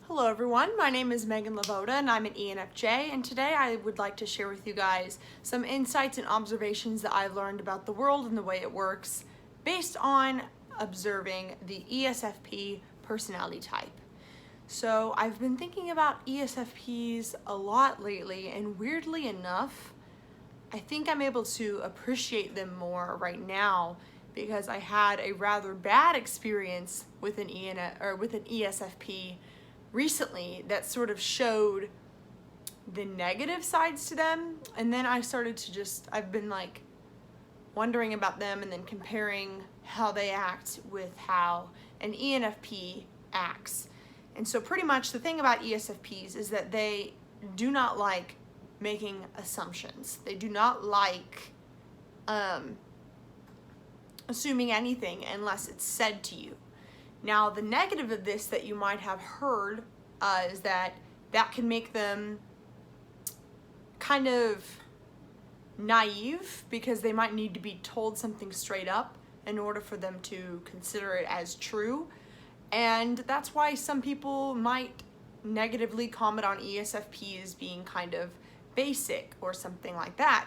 Hello everyone, my name is Meghan LeVota and I'm an ENFJ, and today I would like to share with you guys some insights and observations that I've learned about the world and the way it works based on observing the ESFP personality type. So I've been thinking about ESFPs a lot lately, and weirdly enough, I think I'm able to appreciate them more right now because I had a rather bad experience with an ESFP recently that sort of showed the negative sides to them, and then I started to I've been like wondering about them and then comparing how they act with how an ENFP acts. And so pretty much the thing about ESFPs is that they do not like making assumptions. They do not like assuming anything unless it's said to you. Now, the negative of this that you might have heard is that can make them kind of naive because they might need to be told something straight up in order for them to consider it as true. And that's why some people might negatively comment on ESFP as being kind of basic or something like that.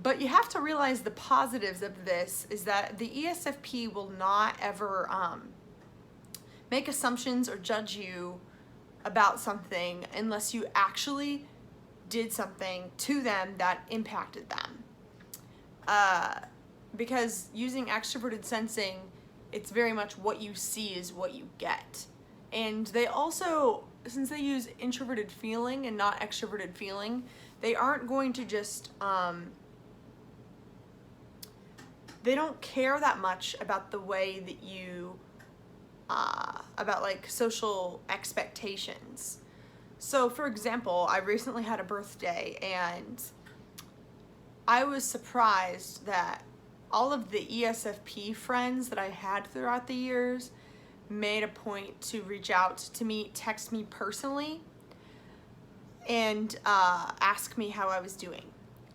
But you have to realize the positives of this is that the ESFP will not ever make assumptions or judge you about something unless you actually did something to them that impacted them. Because using extroverted sensing, it's very much what you see is what you get. And they also, since they use introverted feeling and not extroverted feeling, they aren't going to just, they don't care that much about the way that you about like social expectations. So for example, I recently had a birthday and I was surprised that all of the ESFP friends that I had throughout the years made a point to reach out to me, text me personally, and ask me how I was doing.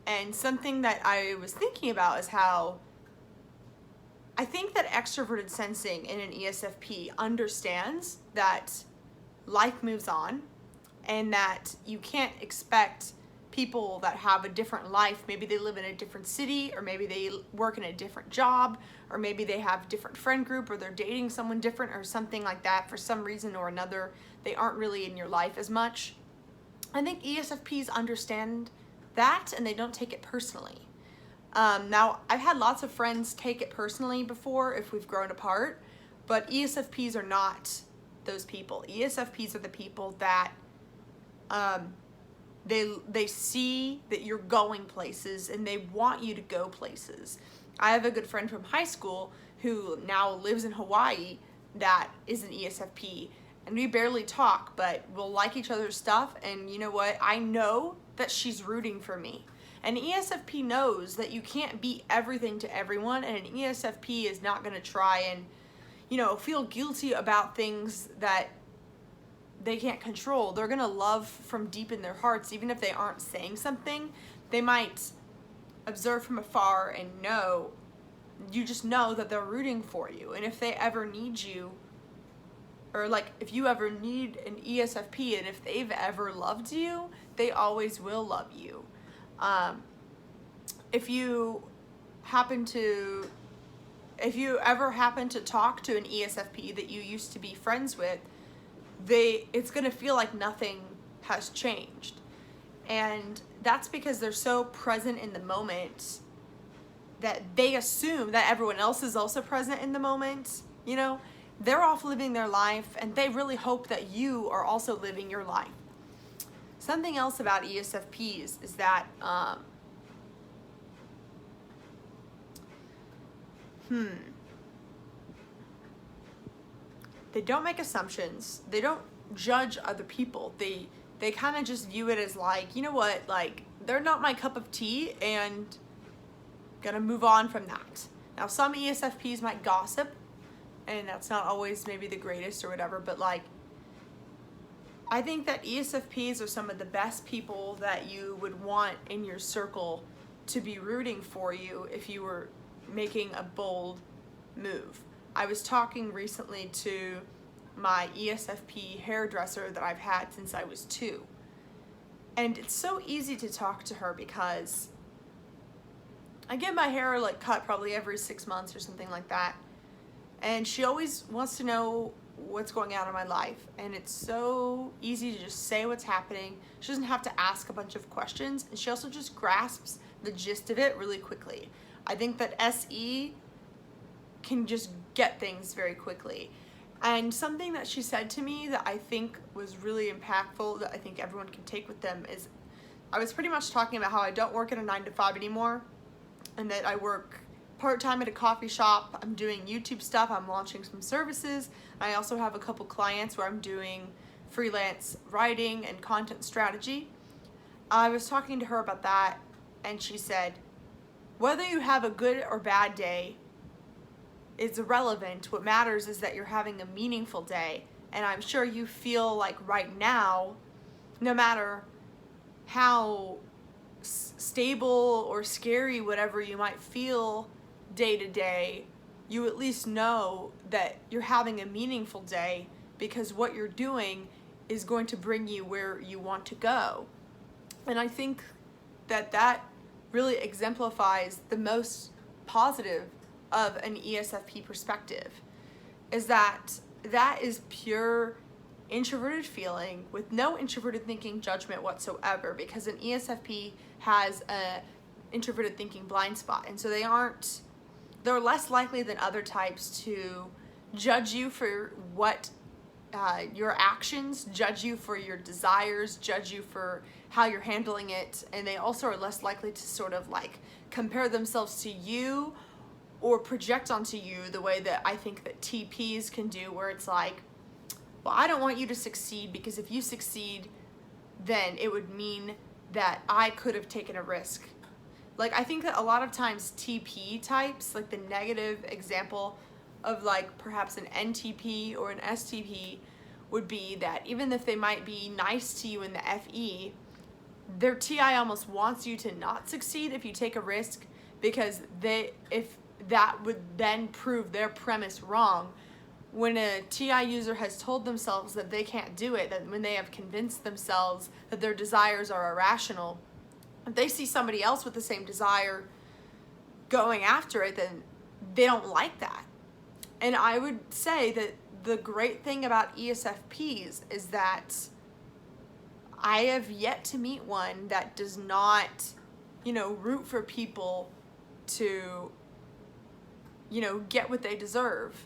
And something that I was thinking about is how I think that extroverted sensing in an ESFP understands that life moves on and that you can't expect people that have a different life, maybe they live in a different city, or maybe they work in a different job, or maybe they have a different friend group, or they're dating someone different or something like that. For some reason or another, they aren't really in your life as much. I think ESFPs understand that and they don't take it personally. Now, I've had lots of friends take it personally before if we've grown apart, but ESFPs are not those people. ESFPs are the people that they see that you're going places and they want you to go places. I have a good friend from high school who now lives in Hawaii that is an ESFP, and we barely talk, but we'll like each other's stuff, and you know what? I know that she's rooting for me. An ESFP knows that you can't be everything to everyone, and an ESFP is not going to try and, feel guilty about things that they can't control. They're going to love from deep in their hearts, even if they aren't saying something. They might observe from afar and you just know that they're rooting for you. And if they ever need you, or like if you ever need an ESFP and if they've ever loved you, they always will love you. If you ever happen to talk to an ESFP that you used to be friends with, it's going to feel like nothing has changed. And that's because they're so present in the moment that they assume that everyone else is also present in the moment. They're off living their life and they really hope that you are also living your life. Something else about ESFPs is that they don't make assumptions. They don't judge other people. They kind of just view it as like, you know what, like they're not my cup of tea and gonna move on from that. Now some ESFPs might gossip and that's not always maybe the greatest or whatever, but like I think that ESFPs are some of the best people that you would want in your circle to be rooting for you if you were making a bold move. I was talking recently to my ESFP hairdresser that I've had since I was 2. And it's so easy to talk to her because I get my hair like cut probably every 6 months or something like that. And she always wants to know what's going on in my life. And it's so easy to just say what's happening. She doesn't have to ask a bunch of questions. And she also just grasps the gist of it really quickly. I think that SE can just get things very quickly. And something that she said to me that I think was really impactful, that I think everyone can take with them, is I was pretty much talking about how I don't work at a 9-to-5 anymore, and that I work part-time at a coffee shop. I'm doing YouTube stuff. I'm launching some services. I also have a couple clients where I'm doing freelance writing and content strategy. I was talking to her about that, and she said, whether you have a good or bad day is irrelevant. What matters is that you're having a meaningful day. And I'm sure you feel like right now, no matter how stable or scary whatever you might feel day to day, you at least know that you're having a meaningful day because what you're doing is going to bring you where you want to go. And I think that that really exemplifies the most positive of an ESFP perspective, is that is pure introverted feeling with no introverted thinking judgment whatsoever, because an ESFP has a introverted thinking blind spot, and so they're less likely than other types to judge you for what your actions, judge you for your desires, judge you for how you're handling it, and they also are less likely to sort of like compare themselves to you or project onto you the way that I think that TPs can do, where it's like, well, I don't want you to succeed because if you succeed, then it would mean that I could have taken a risk. Like, I think that a lot of times TP types, like the negative example of like perhaps an NTP or an STP would be that even if they might be nice to you in the FE, their TI almost wants you to not succeed if you take a risk, because if that would then prove their premise wrong. When a TI user has told themselves that they can't do it, that when they have convinced themselves that their desires are irrational, if they see somebody else with the same desire going after it, then they don't like that. And I would say that the great thing about ESFPs is that I have yet to meet one that does not, root for people to, get what they deserve.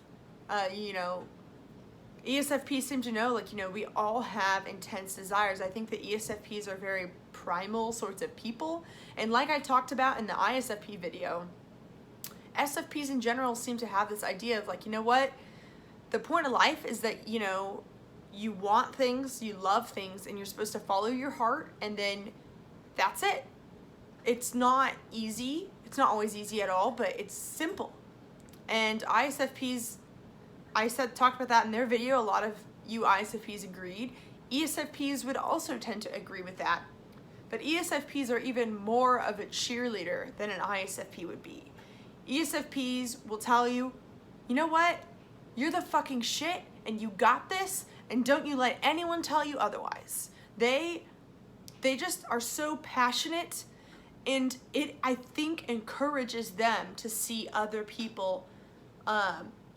ESFPs seem to know, we all have intense desires. I think that ESFPs are very primal sorts of people. And like I talked about in the ISFP video, SFPs in general seem to have this idea of like, the point of life is that, you want things, you love things, and you're supposed to follow your heart, and then that's it. It's not easy. It's not always easy at all, but it's simple. And ISFPs, talked about that in their video. A lot of you ISFPs agreed. ESFPs would also tend to agree with that. But ESFPs are even more of a cheerleader than an ISFP would be. ESFPs will tell you, you know what? You're the fucking shit, and you got this, and don't you let anyone tell you otherwise. They just are so passionate, and it, I think, encourages them to see other people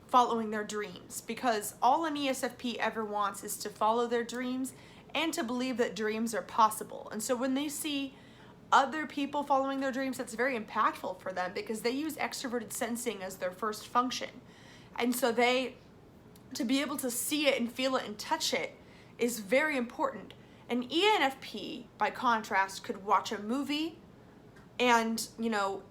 following their dreams, because all an ESFP ever wants is to follow their dreams and to believe that dreams are possible. And so when they see other people following their dreams, that's very impactful for them, because they use extroverted sensing as their first function. And so to be able to see it and feel it and touch it is very important. An ENFP, by contrast, could watch a movie and,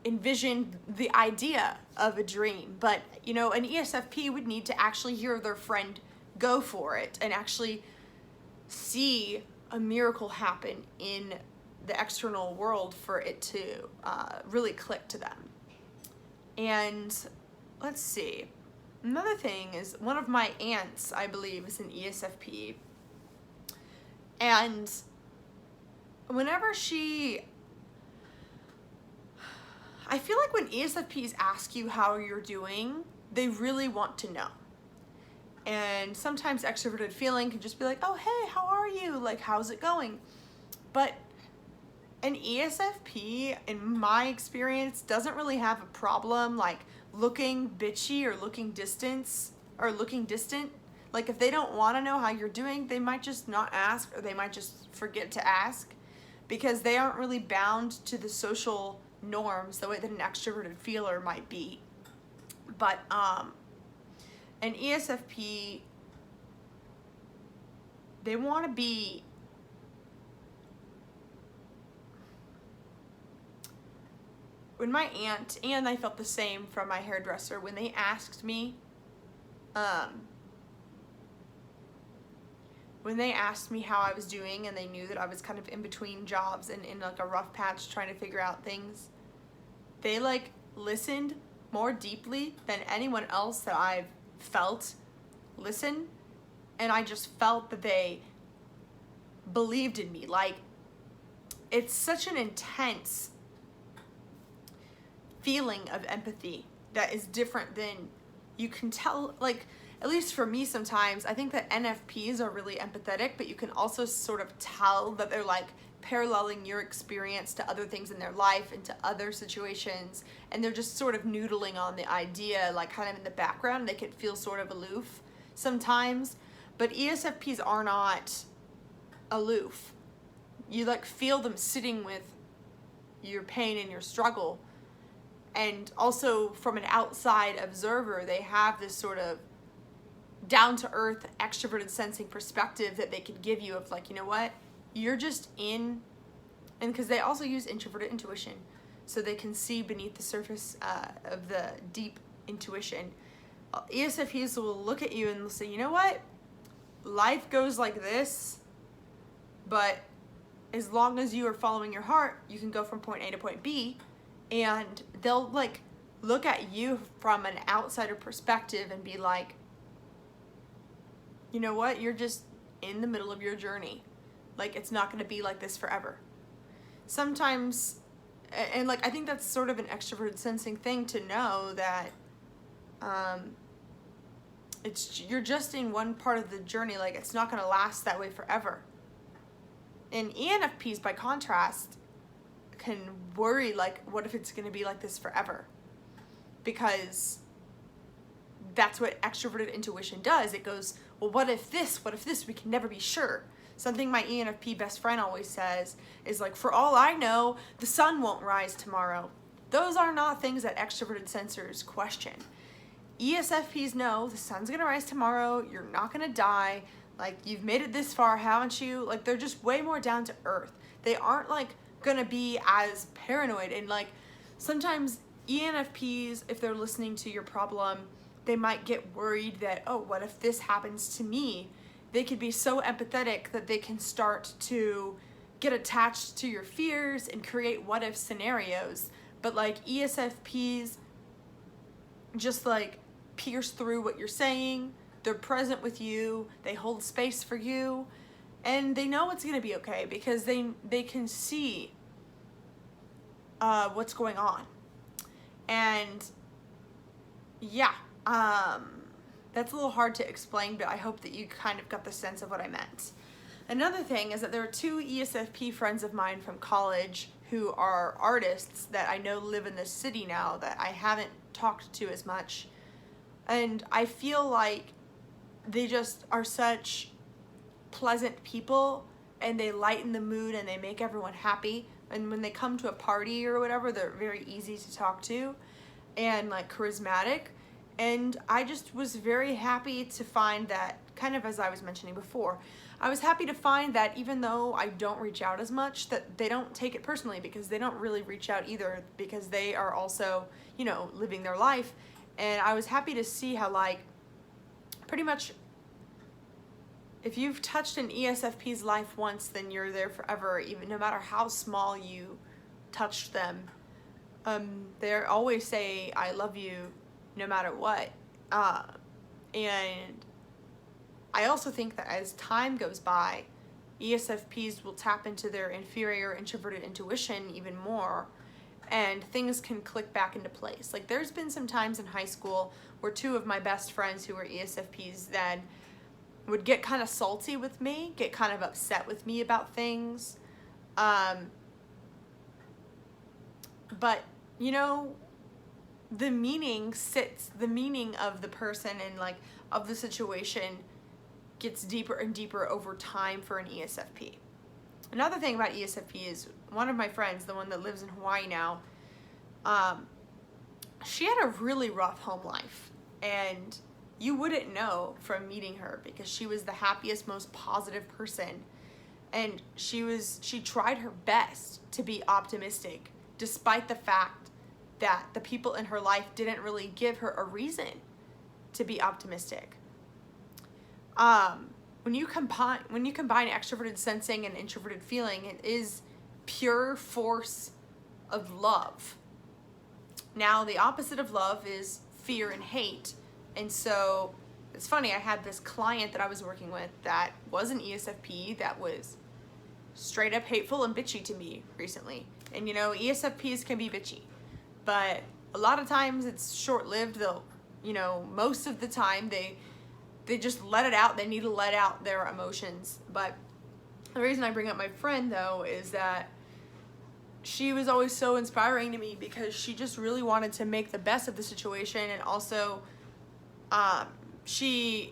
envision the idea of a dream. But, an ESFP would need to actually hear their friend go for it and actually see a miracle happen in the external world for it to really click to them. And let's see. Another thing is, one of my aunts, I believe, is an ESFP. And whenever I feel like when ESFPs ask you how you're doing, they really want to know. And sometimes extroverted feeling can just be like, oh, hey, how are you? Like, how's it going? But an ESFP, in my experience, doesn't really have a problem like looking bitchy or looking distant. Like, if they don't want to know how you're doing, they might just not ask, or they might just forget to ask, because they aren't really bound to the social norms the way that an extroverted feeler might be. But an ESFP, they want to be when my aunt, and I felt the same from my hairdresser, when they asked me how I was doing, and they knew that I was kind of in between jobs and in like a rough patch trying to figure out things, they like listened more deeply than anyone else that I've felt listen. And I just felt that they believed in me. Like, it's such an intense feeling of empathy that is different than you can tell. Like, at least for me sometimes, I think that NFPs are really empathetic, but you can also sort of tell that they're like paralleling your experience to other things in their life and to other situations, and they're just sort of noodling on the idea, like kind of in the background. They can feel sort of aloof sometimes, but ESFPs are not aloof. You like feel them sitting with your pain and your struggle. And also, from an outside observer, they have this sort of down-to-earth, extroverted sensing perspective that they could give you of like, you know what, you're just in, and because they also use introverted intuition, so they can see beneath the surface of the deep intuition. ESFPs will look at you and they'll say, you know what, life goes like this, but as long as you are following your heart, you can go from point A to point B. And they'll like look at you from an outsider perspective and be like, you know what, you're just in the middle of your journey. Like, it's not going to be like this forever. Sometimes, and like, I think that's sort of an extroverted sensing thing to know that you're just in one part of the journey. Like, it's not going to last that way forever. And ENFPs, by contrast, can worry, like, what if it's going to be like this forever? Because that's what extroverted intuition does. It goes, well, what if this, we can never be sure. Something my ENFP best friend always says is like, for all I know, the sun won't rise tomorrow. Those are not things that extroverted sensors question. ESFPs know the sun's gonna rise tomorrow, you're not gonna die, like, you've made it this far, haven't you? Like, they're just way more down to earth. They aren't like gonna be as paranoid. And like, sometimes ENFPs, if they're listening to your problem, they might get worried that, oh, what if this happens to me? They could be so empathetic that they can start to get attached to your fears and create what if scenarios. But like, ESFPs just like pierce through what you're saying. They're present with you, they hold space for you, and they know it's gonna be okay because they can see what's going on. And yeah, that's a little hard to explain, but I hope that you kind of got the sense of what I meant. Another thing is that there are two ESFP friends of mine from college who are artists that I know live in this city now that I haven't talked to as much. And I feel like they just are such pleasant people, and they lighten the mood and they make everyone happy. And when they come to a party or whatever, they're very easy to talk to and like charismatic. And I just was very happy to find that, kind of as I was mentioning before, I was happy to find that even though I don't reach out as much, that they don't take it personally, because they don't really reach out either, because they are also, you know, living their life. And I was happy to see how, like, pretty much if you've touched an ESFP's life once, then you're there forever, even no matter how small you touched them. They always say, I love you no matter what. And I also think that as time goes by, ESFPs will tap into their inferior introverted intuition even more, and things can click back into place. Like there's been some times in high school where two of my best friends who were ESFPs then would get kind of salty with me, get kind of upset with me about things. But, you know, the meaning of the person and like of the situation gets deeper and deeper over time for an ESFP. Another thing about ESFP is one of my friends, the one that lives in Hawaii now, she had a really rough home life, and you wouldn't know from meeting her because she was the happiest, most positive person, and she tried her best to be optimistic despite the fact that the people in her life didn't really give her a reason to be optimistic. When you combine extroverted sensing and introverted feeling, it is pure force of love. Now, the opposite of love is fear and hate. And so it's funny, I had this client that I was working with that was an ESFP that was straight up hateful and bitchy to me recently. And you know, ESFPs can be bitchy, but a lot of times it's short-lived. They'll, you know, most of the time they just let it out. They need to let out their emotions. But the reason I bring up my friend though is that she was always so inspiring to me because she just really wanted to make the best of the situation. And also ESFPs,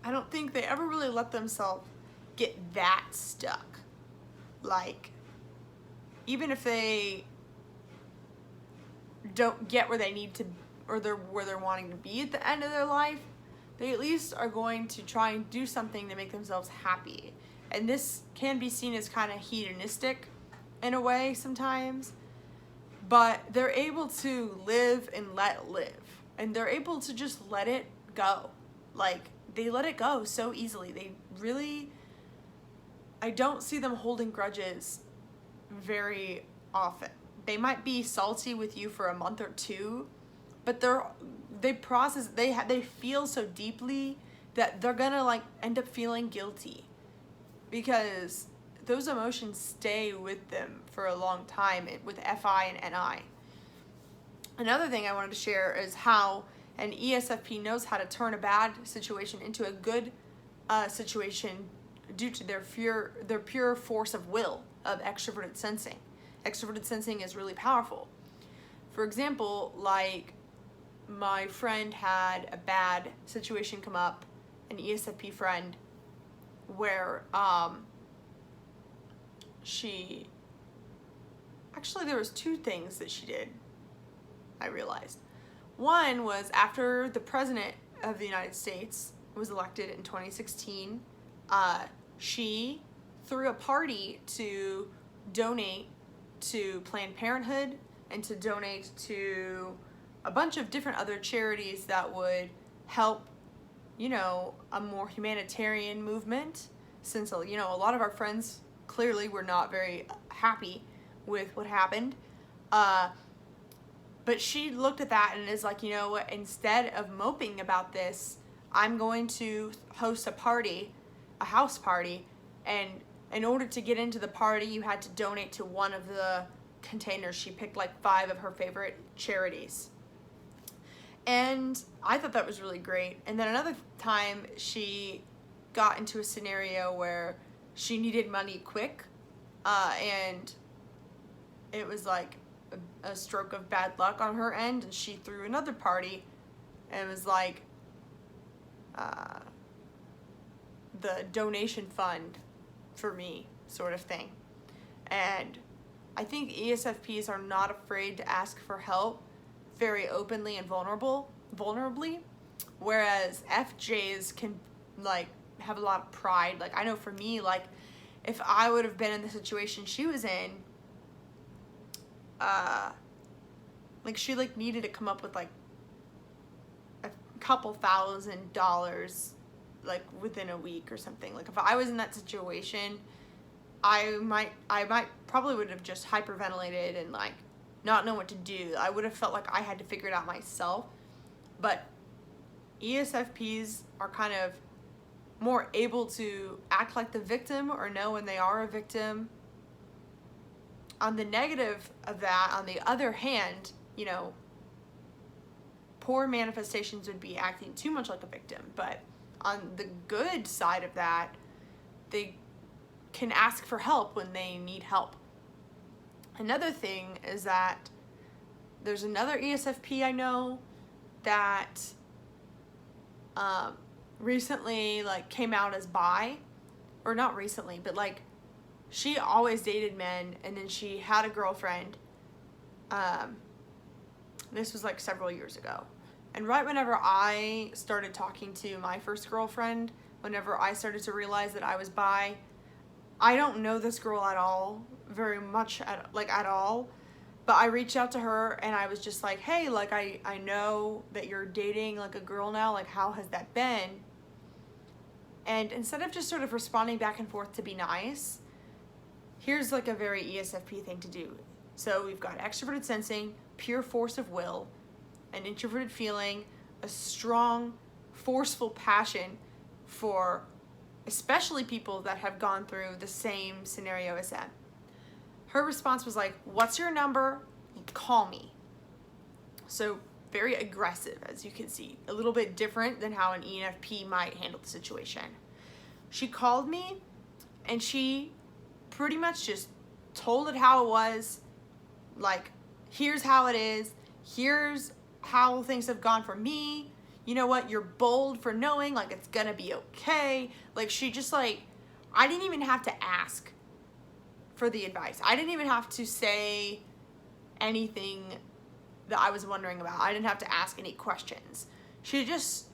I don't think they ever really let themselves get that stuck. Like, even if they don't get where they need to, or where they're wanting to be at the end of their life, they at least are going to try and do something to make themselves happy. And this can be seen as kind of hedonistic in a way sometimes, but they're able to live and let live. And they're able to just let it go. Like, they let it go so easily. They really, I don't see them holding grudges very often. They might be salty with you for a month or two, but they feel so deeply that they're gonna like end up feeling guilty because those emotions stay with them for a long time with FI and NI. Another thing I wanted to share is how an ESFP knows how to turn a bad situation into a good situation due to their pure force of will of extroverted sensing. Extroverted sensing is really powerful. For example, like my friend had a bad situation come up, an ESFP friend, where there was two things that she did, I realized. One was after the president of the United States was elected in 2016, she threw a party to donate to Planned Parenthood and to donate to a bunch of different other charities that would help, you know, a more humanitarian movement, since, you know, a lot of our friends clearly were not very happy with what happened. But she looked at that and is like, you know what, instead of moping about this, I'm going to host a party, a house party, and in order to get into the party, you had to donate to one of the containers. She picked like 5 of her favorite charities. And I thought that was really great. And then another time she got into a scenario where she needed money quick, and it was like a stroke of bad luck on her end, and she threw another party, and it was like the donation fund for me sort of thing. And I think ESFPs are not afraid to ask for help very openly and vulnerably, whereas FJs can like have a lot of pride. Like I know for me, like if I would have been in the situation she was in, like she like needed to come up with like a couple $1,000 like within a week or something. Like if I was in that situation, I probably would have just hyperventilated and like not know what to do. I would have felt like I had to figure it out myself. But ESFPs are kind of more able to act like the victim or know when they are a victim On the negative of that, on the other hand, you know, poor manifestations would be acting too much like a victim. But on the good side of that, they can ask for help when they need help. Another thing is that there's another ESFP I know that recently like came out as bi, or not recently, but like she always dated men, and then she had a girlfriend. This was like several years ago. And right whenever I started talking to my first girlfriend, whenever I started to realize that I was bi, I don't know this girl at all, very much at all, but I reached out to her and I was just like, hey, like I know that you're dating like a girl now, like how has that been? And instead of just sort of responding back and forth to be nice, here's like a very ESFP thing to do. So we've got extroverted sensing, pure force of will, an introverted feeling, a strong, forceful passion for especially people that have gone through the same scenario as them. Her response was like, what's your number? Call me. So very aggressive, as you can see, a little bit different than how an ENFP might handle the situation. She called me and she pretty much just told it how it was. Like, here's how it is. Here's how things have gone for me. You know what? You're bold for knowing, like, it's gonna be okay. Like, she just, like, I didn't even have to ask for the advice. I didn't even have to say anything that I was wondering about. I didn't have to ask any questions. She just,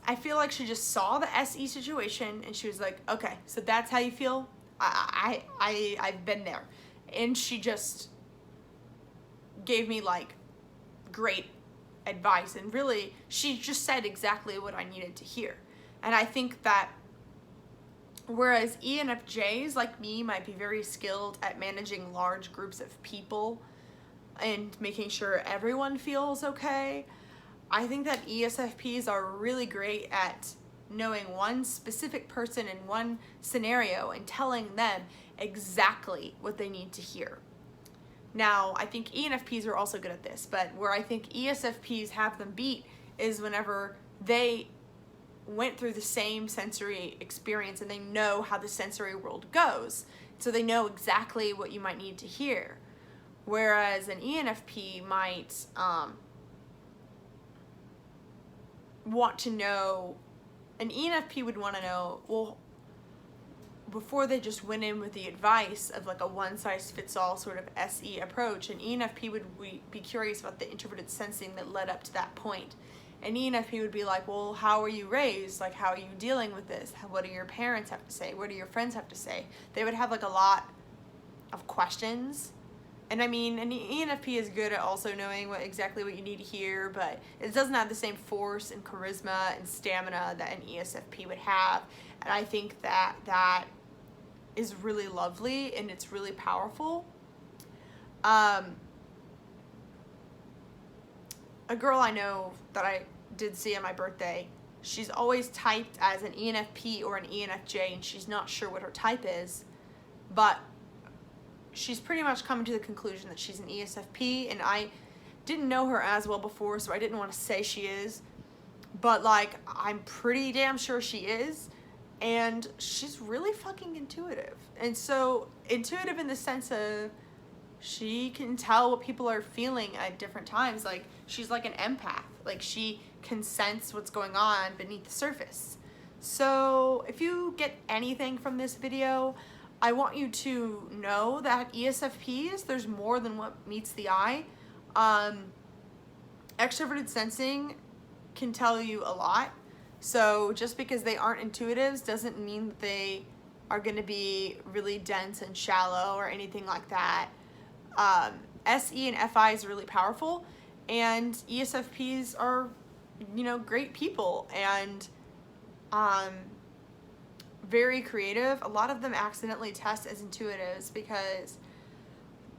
I feel like she just saw the SE situation and she was like, okay, so that's how you feel? I've been there. And she just gave me, like, great advice, and really she just said exactly what I needed to hear. And I think that whereas ENFJs like me might be very skilled at managing large groups of people and making sure everyone feels okay, I think that ESFPs are really great at knowing one specific person in one scenario and telling them exactly what they need to hear. Now, I think ENFPs are also good at this, but where I think ESFPs have them beat is whenever they went through the same sensory experience and they know how the sensory world goes. So they know exactly what you might need to hear. Whereas an ENFP might want to know, an ENFP would want to know, well, before they just went in with the advice of like a one-size-fits-all sort of SE approach, an ENFP would be curious about the introverted sensing that led up to that point. An ENFP would be like, well, how are you raised? Like, how are you dealing with this? What do your parents have to say? What do your friends have to say? They would have like a lot of questions. And I mean, an ENFP is good at also knowing exactly what you need to hear, but it doesn't have the same force and charisma and stamina that an ESFP would have. And I think that that is really lovely and it's really powerful. A girl I know that I did see on my birthday, she's always typed as an ENFP or an ENFJ, and she's not sure what her type is, but she's pretty much coming to the conclusion that she's an ESFP, and I didn't know her as well before, so I didn't want to say she is, but like, I'm pretty damn sure she is. And she's really fucking intuitive. And so intuitive in the sense of she can tell what people are feeling at different times. Like, she's like an empath. Like, she can sense what's going on beneath the surface. So if you get anything from this video, I want you to know that ESFPs, there's more than what meets the eye. Extroverted sensing can tell you a lot. So just because they aren't intuitives doesn't mean that they are going to be really dense and shallow or anything like that. SE and FI is really powerful, and ESFPs are, you know, great people and very creative. A lot of them accidentally test as intuitives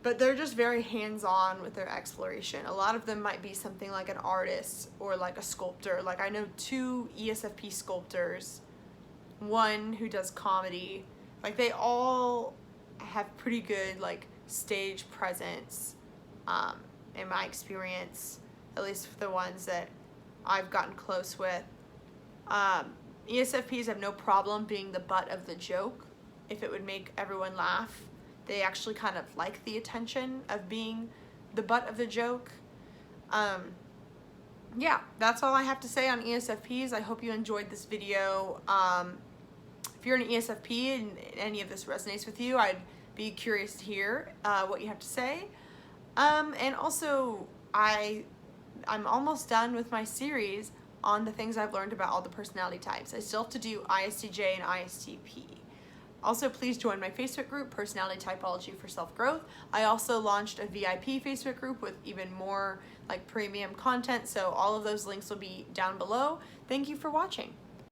but they're just very hands-on with their exploration. A lot of them might be something like an artist or like a sculptor. Like, I know 2 ESFP sculptors, one who does comedy. Like, they all have pretty good like stage presence, in my experience, at least for the ones that I've gotten close with. ESFPs have no problem being the butt of the joke if it would make everyone laugh. They actually kind of like the attention of being the butt of the joke. Yeah, that's all I have to say on ESFPs. I hope you enjoyed this video. If you're an ESFP and any of this resonates with you, I'd be curious to hear what you have to say. And also, I'm almost done with my series on the things I've learned about all the personality types. I still have to do ISTJ and ISTP. Also, please join my Facebook group, Personality Typology for Self-Growth. I also launched a VIP Facebook group with even more like premium content, so all of those links will be down below. Thank you for watching.